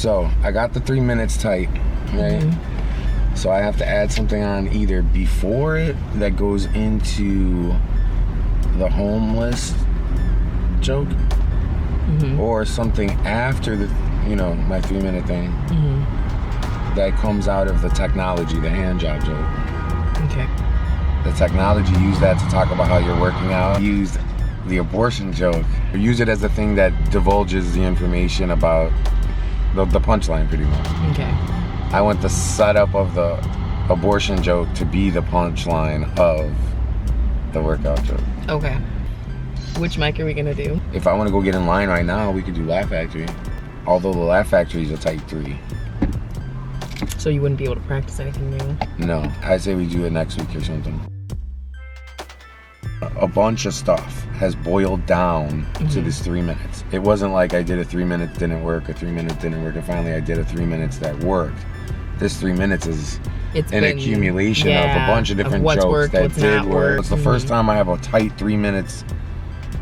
So I got the 3 minutes tight, right? So I have to add something on either before it that goes into the homeless joke, or something after the, you know, my 3 minute thing that comes out of the technology, the hand job joke. Okay. The technology, use that to talk about how you're working out. Use the abortion joke. Use it as the thing that divulges the information about the punchline, pretty much. Okay. I want the setup of the abortion joke to be the punchline of the workout joke. Okay. Which mic are we gonna do? If I want to go get in line right now, we could do Laugh Factory. Although the Laugh Factory is a tight 3. So you wouldn't be able to practice anything new? No, I say we do it next week or something. A bunch of stuff has boiled down to this 3 minutes. It wasn't like I did a 3 minutes didn't work, a 3 minute didn't work, and finally I did a 3 minutes that worked. This 3 minutes is an accumulation of a bunch of different jokes worked, that did work. It's the first time I have a tight 3 minutes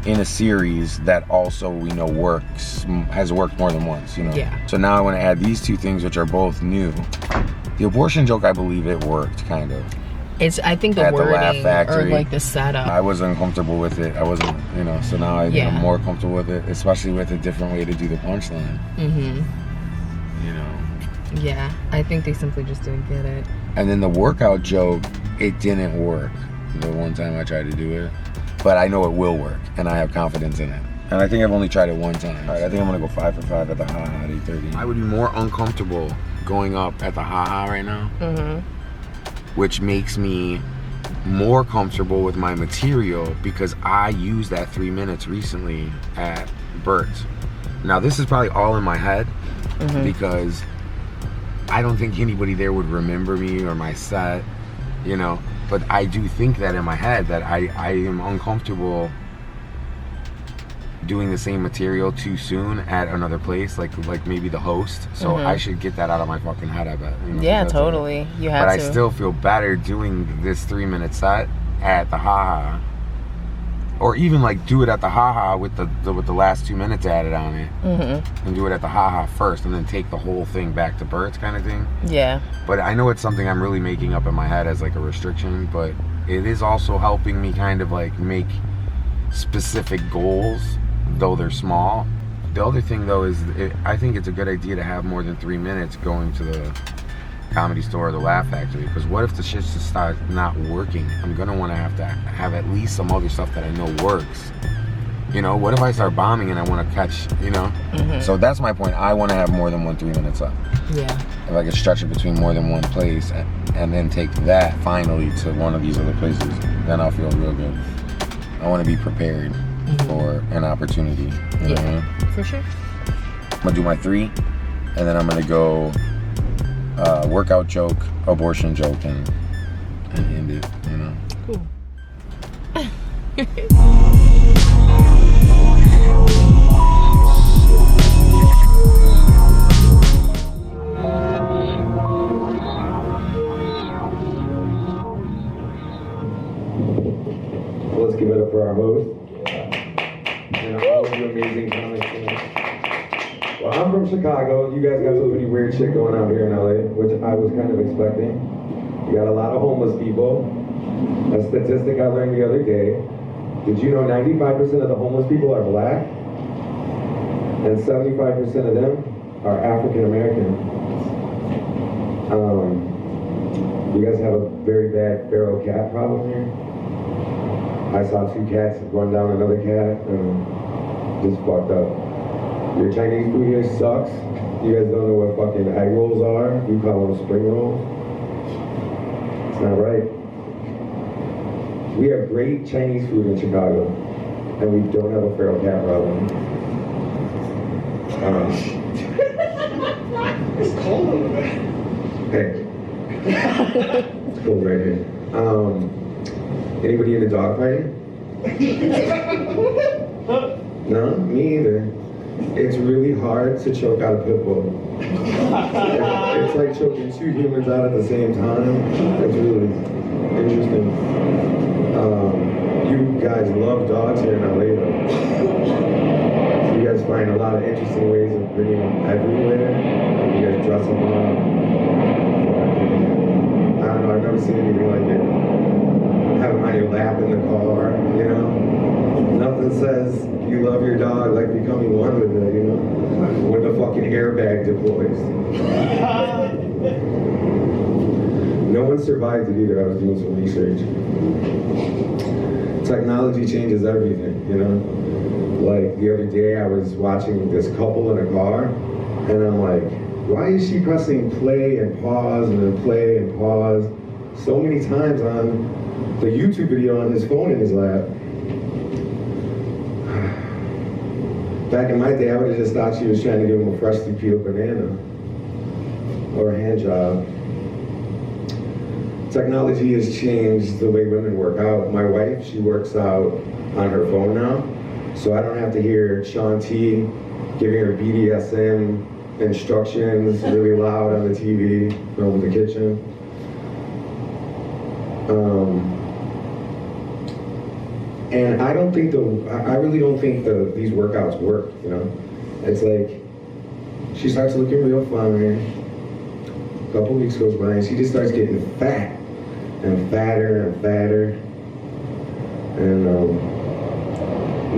in a series that also we know has worked more than once, you know. Yeah. So now I want to add these two things, which are both new. The abortion joke, I believe it worked, kind of. I think the wording or like the setup. I was uncomfortable with it. I wasn't, you know, so now I'm more comfortable with it, especially with a different way to do the punchline. You know. Yeah, I think they simply just didn't get it. And then the workout joke, it didn't work the one time I tried to do it. But I know it will work, and I have confidence in it. And I think I've only tried it one time. All right, I think I'm gonna go 5 for 5 at the ha-ha at 8:30. I would be more uncomfortable going up at the ha-ha right now, which makes me more comfortable with my material because I used that 3 minutes recently at Bert's. Now this is probably all in my head because I don't think anybody there would remember me or my set, you know. But I do think that in my head that I am uncomfortable doing the same material too soon at another place, like maybe the host. So I should get that out of my fucking head, I bet. You know, yeah, totally. You have to. But I still feel better doing this 3 minute set at the ha-ha. Or even like do it at the ha-ha with the last 2 minutes added on it. And do it at the ha-ha first and then take the whole thing back to Bert's kind of thing. Yeah. But I know it's something I'm really making up in my head as like a restriction, but it is also helping me kind of like make specific goals, though they're small. The other thing though is I think it's a good idea to have more than 3 minutes going to the Comedy Store or the Laugh Factory, because what if the shit just starts not working? I'm gonna want to have at least some other stuff that I know works. You know, what if I start bombing and I want to catch, you know? So that's my point. I want to have more than 3 minutes up. Yeah. If I could stretch it between more than one place and then take that finally to one of these other places, then I'll feel real good. I want to be prepared for an opportunity. You know what I mean? For sure. I'm gonna do my 3, and then I'm gonna go workout joke, abortion joke, and end it, you know. Cool. Let's give it up for our host and all of you amazing comics. Well, I'm from Chicago. You guys got some pretty weird shit going on here in LA, which I was kind of expecting. You got a lot of homeless people. A statistic I learned the other day. Did you know 95% of the homeless people are black? And 75% of them are African American. You guys have a very bad feral cat problem here. I saw 2 cats run down another cat, just fucked up. Your Chinese food here sucks. You guys don't know what fucking egg rolls are. You call them spring rolls. It's not right. We have great Chinese food in Chicago, and we don't have a feral cat problem. It's cold over there. Hey. It's cold right here. Anybody into dog fighting? No, me either. It's really hard to choke out a pit bull. It's like choking 2 humans out at the same time. It's really interesting. You guys love dogs here in LA though. You guys find a lot of interesting ways of bringing them everywhere. You guys dress them up. I don't know, I've never seen anything like it. Have them on your lap in the car, you know? Nothing says you love your dog like becoming one with it, you know? When the fucking airbag deploys. No one survived it either. I was doing some research. Technology changes everything, you know? Like the other day I was watching this couple in a car and I'm like, why is she pressing play and pause and then play and pause so many times on the YouTube video on his phone in his lap? Back in my day, I would have just thought she was trying to give him a freshly peeled banana or a hand job. Technology has changed the way women work out. My wife, she works out on her phone now, so I don't have to hear Sean T giving her BDSM instructions really loud on the TV from the kitchen. And I really don't think these workouts work, you know? It's like, she starts looking real fine, a couple weeks goes by, and she just starts getting fat, and fatter, and fatter. And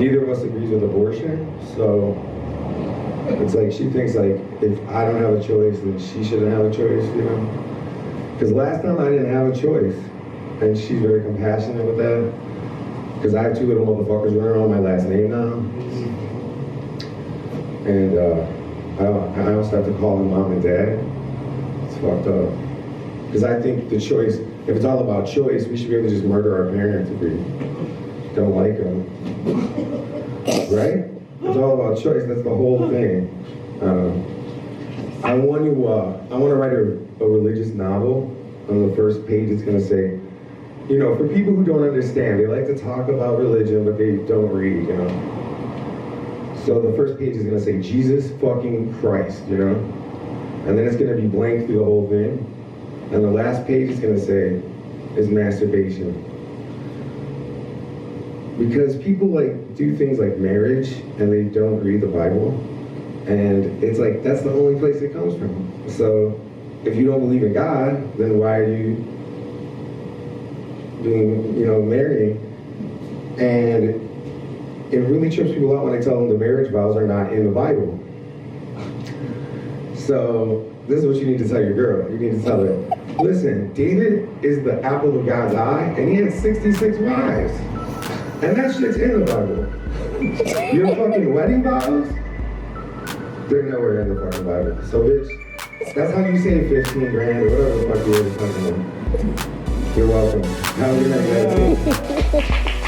neither of us agrees with abortion, so it's like, she thinks like, if I don't have a choice, then she shouldn't have a choice, you know? Because last time I didn't have a choice, and she's very compassionate with that. Because I have two little motherfuckers running around my last name now. And I also have to call them mom and dad. It's fucked up. Because I think the choice, if it's all about choice, we should be able to just murder our parents if we don't like them. Right? It's all about choice, that's the whole thing. I want to write a religious novel. On the first page it's gonna say, you know, for people who don't understand, they like to talk about religion, but they don't read, you know. So the first page is gonna say, Jesus fucking Christ, you know. And then it's gonna be blank through the whole thing. And the last page is gonna say, is masturbation. Because people like do things like marriage, and they don't read the Bible. And it's like, that's the only place it comes from. So if you don't believe in God, then why are you doing, you know, marrying? And it really trips people out when I tell them the marriage vows are not in the Bible. So this is what you need to tell your girl. You need to tell her, listen, David is the apple of God's eye, and he had 66 wives. And that shit's in the Bible. Your fucking wedding vows, they're nowhere in the fucking Bible. So bitch, that's how you save 15 grand or whatever the fuck you were talking about. You're welcome. Have a good night, guys.